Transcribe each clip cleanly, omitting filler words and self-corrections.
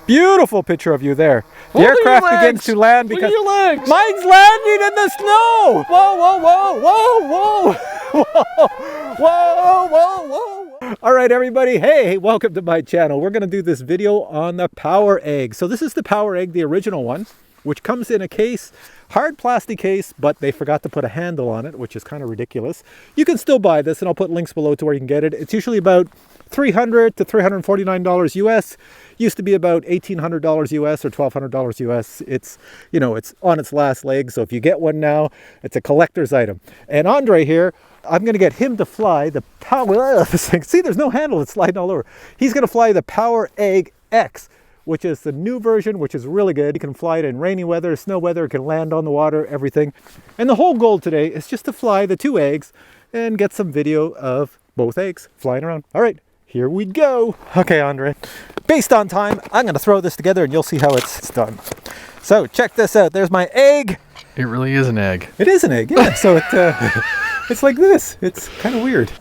Beautiful picture of you there. The aircraft begins to land because look at your legs. mine's landing in the snow. Whoa, whoa, whoa, whoa, whoa, whoa, whoa, whoa. All right, everybody. Hey, welcome to my channel. We're going to do this video on the PowerEgg. So this is the PowerEgg, the original one, which comes in a case, hard plastic case, but they forgot to put a handle on it, which is kind of ridiculous. You can still buy this, and I'll put links below to where you can get it. It's usually about $300 to $349 US. Used to be about $1,800 US or $1,200 US. It's, you know, it's on its last leg. So if you get one now, it's a collector's item. And Andre here, I'm going to get him to fly the see, there's no handle. It's sliding all over. He's going to fly the PowerEgg-X, which is the new version, which is really good. You can fly it in rainy weather, snow weather. It can land on the water, everything. And the whole goal today is just to fly the two eggs and get some video of both eggs flying around. All right. Here we go. Okay, Andre, based on time, I'm going to throw this together and you'll see how it's done. So check this out. There's my egg. It really is an egg. It is an egg, yeah. So it's like this. It's kind of weird.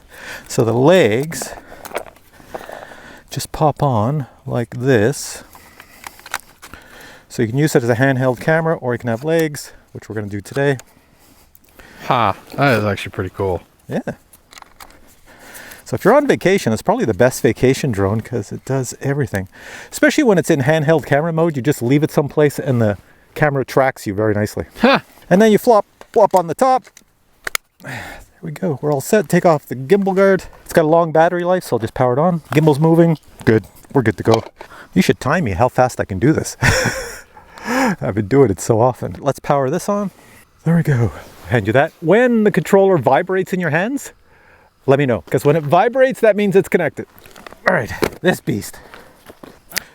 So the legs just pop on like this. So you can use it as a handheld camera, or you can have legs, which we're going to do today. Ha, that is actually pretty cool. Yeah. So if you're on vacation, it's probably the best vacation drone because it does everything. Especially when it's in handheld camera mode, you just leave it someplace and the camera tracks you very nicely. Ha! And then you flop on the top. There we go. We're all set. Take off the gimbal guard. It's got a long battery life, so I'll just power it on. Gimbal's moving. Good. We're good to go. You should time me how fast I can do this. I've been doing it so often. Let's power this on. There we go. Hand you that. When the controller vibrates in your hands, let me know, because when it vibrates, that means it's connected. All right, this beast.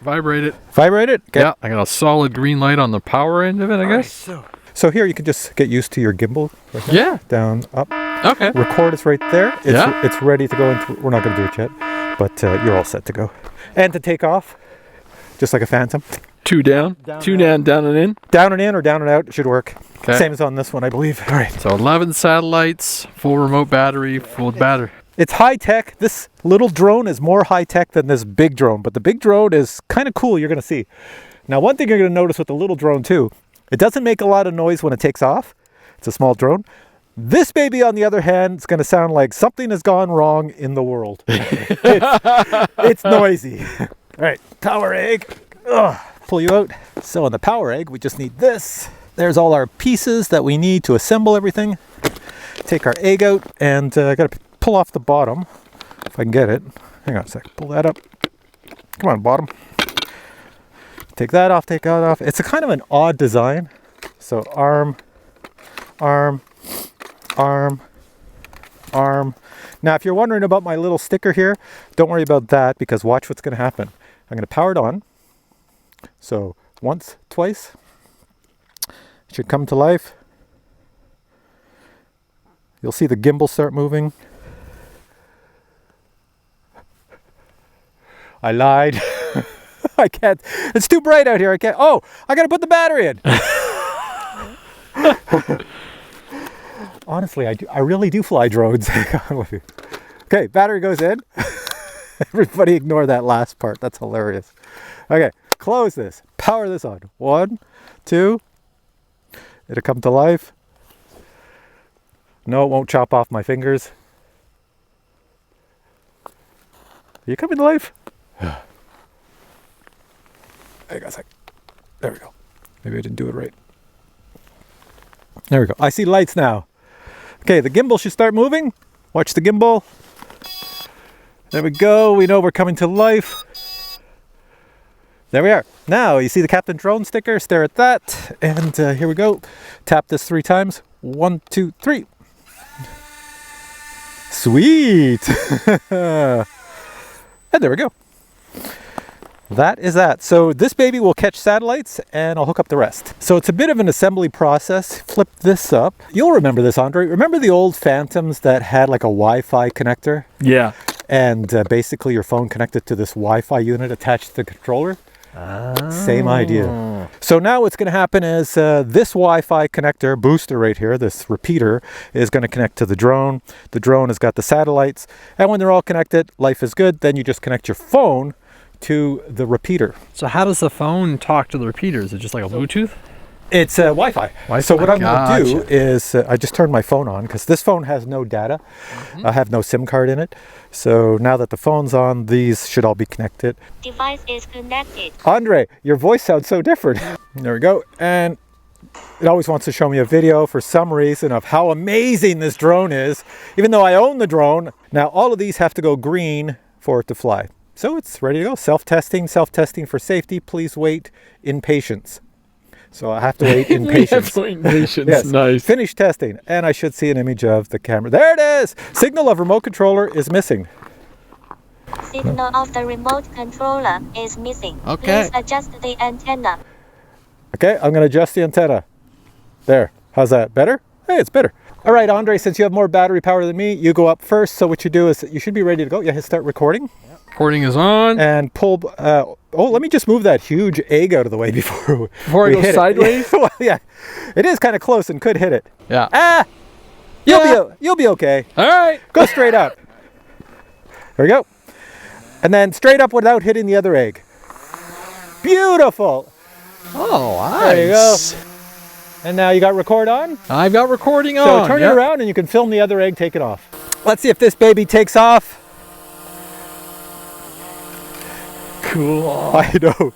Vibrate it. Vibrate it? Okay. Yeah, I got a solid green light on the power end of it, I guess. Right, so here you can just get used to your gimbal. Right there. Yeah. Down, up. Okay. Record is right there. It's ready to go into, we're not going to do it yet, but you're all set to go. And to take off, just like a Phantom. Two down, two down, down and in. Down and in or down and out, it should work. Okay. Same as on this one, I believe. All right. So 11 satellites, full remote battery, full battery. It's high tech. This little drone is more high tech than this big drone, but the big drone is kind of cool. You're going to see. Now, one thing you're going to notice with the little drone too, it doesn't make a lot of noise when it takes off. It's a small drone. This baby, on the other hand, is going to sound like something has gone wrong in the world. It's noisy. All right, PowerEgg. Ugh. Pull you out. So on the PowerEgg, we just need this. There's all our pieces that we need to assemble everything. Take our egg out, and I got to pull off the bottom if I can get it. Hang on a sec. Pull that up. Come on, bottom. Take that off. Take that off. It's a kind of an odd design. So arm, arm, arm, arm. Now, if you're wondering about my little sticker here, don't worry about that, because watch what's going to happen. I'm going to power it on. So once, twice, it should come to life. You'll see the gimbal start moving. I lied. I can't. It's too bright out here. I can't. Oh, I got to put the battery in. Honestly, I really do fly drones. Okay, battery goes in. Everybody ignore that last part. That's hilarious. Okay. Close this. Power this on. 1, 2. It'll come to life. No, it won't chop off my fingers. Are you coming to life? Hang on a sec. There we go. Maybe I didn't do it right. There we go. I see lights now. Okay, the gimbal should start moving. Watch the gimbal. There we go. We know we're coming to life. There we are. Now, you see the Captain Drone sticker? Stare at that. And here we go. Tap this 3 times. 1, 2, 3. Sweet. And there we go. That is that. So this baby will catch satellites, and I'll hook up the rest. So it's a bit of an assembly process. Flip this up. You'll remember this, Andre. Remember the old Phantoms that had like a Wi-Fi connector? Yeah. And basically your phone connected to this Wi-Fi unit attached to the controller? Oh. Same idea. So now what's going to happen is this Wi-Fi connector booster right here, this repeater, is going to connect to the drone. The drone has got the satellites, and when they're all connected, life is good. Then you just connect your phone to the repeater. So how does the phone talk to the repeater? Is it just like a Bluetooth? It's Wi-Fi. So what I'm going to do is I just turned my phone on because this phone has no data. I have no SIM card in it. So now that the phone's on, these should all be connected. Device is connected. Andre, your voice sounds so different. There we go. And it always wants to show me a video for some reason of how amazing this drone is, even though I own the drone. Now all of these have to go green for it to fly. So it's ready to go. Self-testing for safety. Please wait in patience. So I have to wait in patience. Yes. Nice. Finish testing. And I should see an image of the camera. There it is. Signal of remote controller is missing. Signal of the remote controller is missing. Okay. Please adjust the antenna. Okay, I'm going to adjust the antenna. There. How's that? Better? Hey, it's better. All right, Andre, since you have more battery power than me, you go up first. So what you do is you should be ready to go. You hit start recording. Recording is on. And pull... oh, let me just move that huge egg out of the way before I go sideways? Well, yeah. It is kind of close and could hit it. Yeah. Ah! You'll be okay. All right. Go straight up. There we go. And then straight up without hitting the other egg. Beautiful. Oh, nice. There you go. And now you got record on? I've got recording on. So turn it around and you can film the other egg take it off. Let's see if this baby takes off. Cool. I know.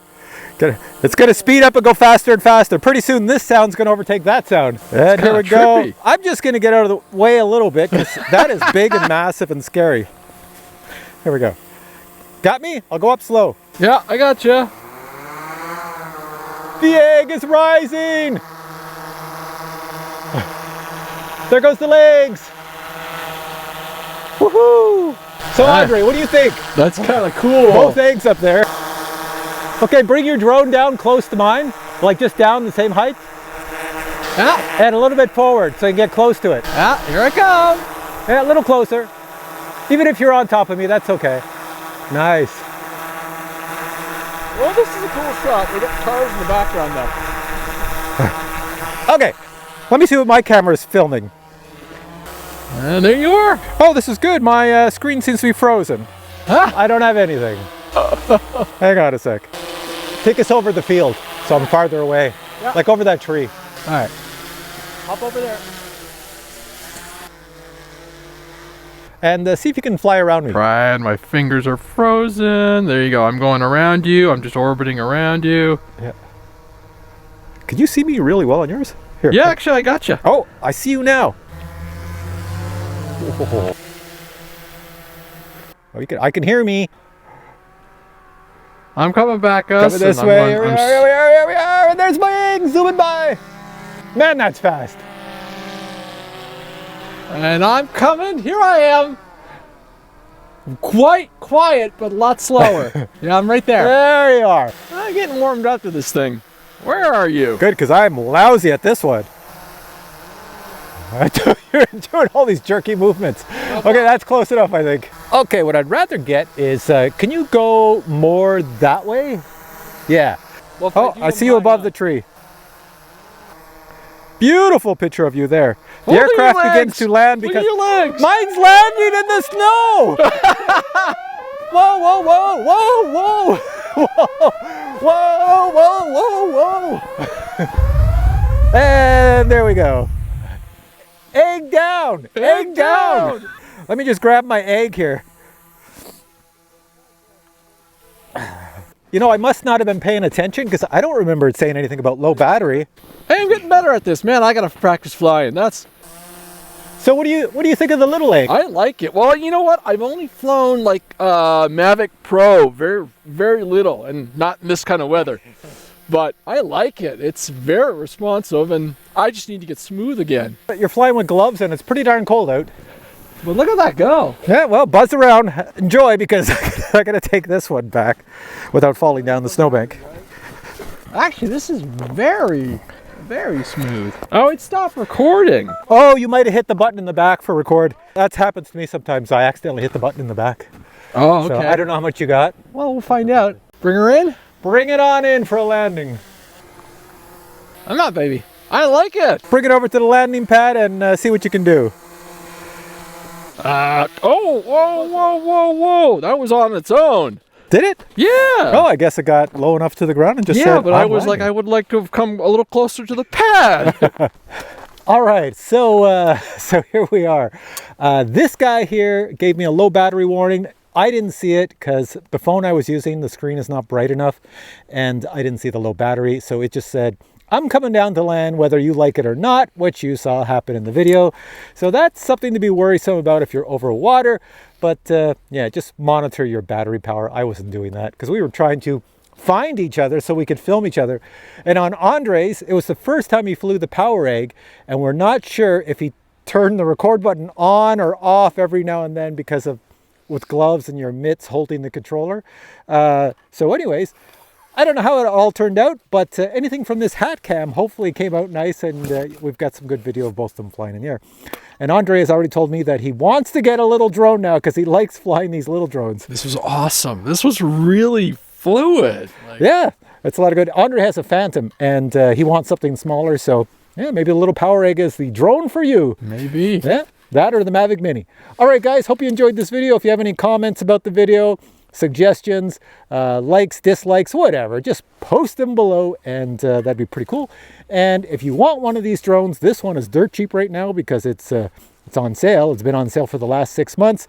It's going to speed up and go faster and faster. Pretty soon this sound's going to overtake that sound. And here we go. Trippy. I'm just going to get out of the way a little bit because that is big and massive and scary. Here we go. Got me? I'll go up slow. Yeah, I got you. The egg is rising. There goes the legs. Woohoo! So Andre, what do you think? That's kind of cool. Both eggs up there. Okay, bring your drone down close to mine, like just down the same height. Yeah. And a little bit forward so you can get close to it. Yeah, here I come. Yeah, a little closer. Even if you're on top of me, that's okay. Nice. Well, this is a cool shot. We got cars in the background now. Okay, let me see what my camera is filming. And there you are. Oh, this is good. My screen seems to be frozen. Huh? I don't have anything. Hang on a sec. Take us over the field so I'm farther away. Yeah. Like over that tree. All right. Hop over there. And see if you can fly around me. Right, my fingers are frozen. There you go. I'm going around you. I'm just orbiting around you. Yeah. Could you see me really well on yours? Here. Yeah, actually, I got you. Oh, I see you now. Oh, I can hear me. I'm coming back us. Coming this way. Here we are. And there's my egg zooming by. Man, that's fast. And I'm coming. Here I am. Quite quiet, but a lot slower. Yeah, I'm right there. There you are. I'm getting warmed up to this thing. Where are you? Good, because I'm lousy at this one. You're doing all these jerky movements. Okay, that's close enough, I think. Okay, what I'd rather get is, can you go more that way? Yeah. Well, Oh, I see you above the tree. Beautiful picture of you there. The Look at your aircraft legs. begins to land Look because at your legs. mine's landing in the snow. Whoa, whoa, whoa, whoa, whoa. Whoa, whoa, whoa, whoa. And there we go. Egg down! Egg down! Let me just grab my egg here. You know, I must not have been paying attention because I don't remember it saying anything about low battery. Hey, I'm getting better at this, man. I gotta practice flying. So what do you think of the little egg? I like it. Well, you know what? I've only flown like Mavic Pro, very, very little, and not in this kind of weather. But I like it. It's very responsive, and I just need to get smooth again. You're flying with gloves and it's pretty darn cold out. But look at that go. Yeah, well, buzz around, enjoy, because I'm gonna take this one back without falling down the snowbank. Actually, this is very, very smooth. Oh, it stopped recording. Oh, you might have hit the button in the back for record. That happens to me sometimes. I accidentally hit the button in the back. Oh, okay. So I don't know how much you got. Well, we'll find out. Bring her in. Bring it on in for a landing. I'm not, baby. I like it. Bring it over to the landing pad and see what you can do. Oh, whoa, whoa, whoa, whoa. That was on its own. Did it? Yeah. Oh, I guess it got low enough to the ground and just Yeah, said, but I was like, I would like to have come a little closer to the pad. All right, so so here we are. This guy here gave me a low battery warning. I didn't see it because the phone I was using, the screen is not bright enough, and I didn't see the low battery, so it just said, I'm coming down to land whether you like it or not, which you saw happen in the video. So that's something to be worrisome about if you're over water. But yeah, just monitor your battery power. I wasn't doing that because we were trying to find each other so we could film each other. And on Andres, it was the first time he flew the PowerEgg, and we're not sure if he turned the record button on or off every now and then because of with gloves and your mitts holding the controller. So anyways, I don't know how it all turned out, but anything from this hat cam hopefully came out nice, and we've got some good video of both of them flying in the air. And Andre has already told me that he wants to get a little drone now because he likes flying these little drones. This was awesome. This was really fluid. Yeah, it's a lot of good. Andre has a Phantom, and he wants something smaller, so yeah, maybe a little PowerEgg is the drone for you. Maybe. Yeah, that or the Mavic Mini. All right, guys, hope you enjoyed this video. If you have any comments about the video, suggestions, likes, dislikes, whatever, just post them below, and that'd be pretty cool. And if you want one of these drones, this one is dirt cheap right now because it's on sale. It's been on sale for the last 6 months.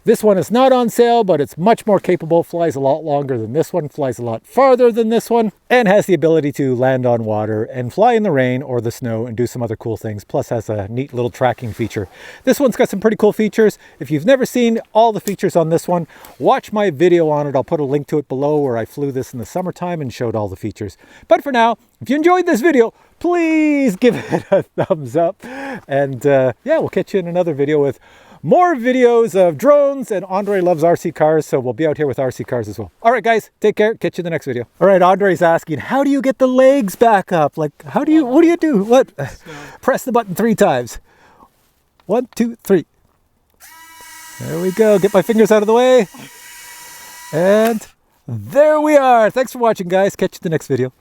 This one is not on sale, but it's much more capable, flies a lot longer than this one, flies a lot farther than this one, and has the ability to land on water and fly in the rain or the snow and do some other cool things, plus has a neat little tracking feature. This one's got some pretty cool features. If you've never seen all the features on this one, watch my video on it. I'll put a link to it below where I flew this in the summertime and showed all the features. But for now, if you enjoyed this video, please give it a thumbs up. And yeah, we'll catch you in another video with more videos of drones, and Andre loves RC cars, so we'll be out here with RC cars as well. All right, guys, take care. Catch you in the next video. All right, Andre's asking, how do you get the legs back up? Like, what do you do? What? Press the button 3 times. 1, 2, 3. There we go. Get my fingers out of the way. And there we are. Thanks for watching, guys. Catch you in the next video.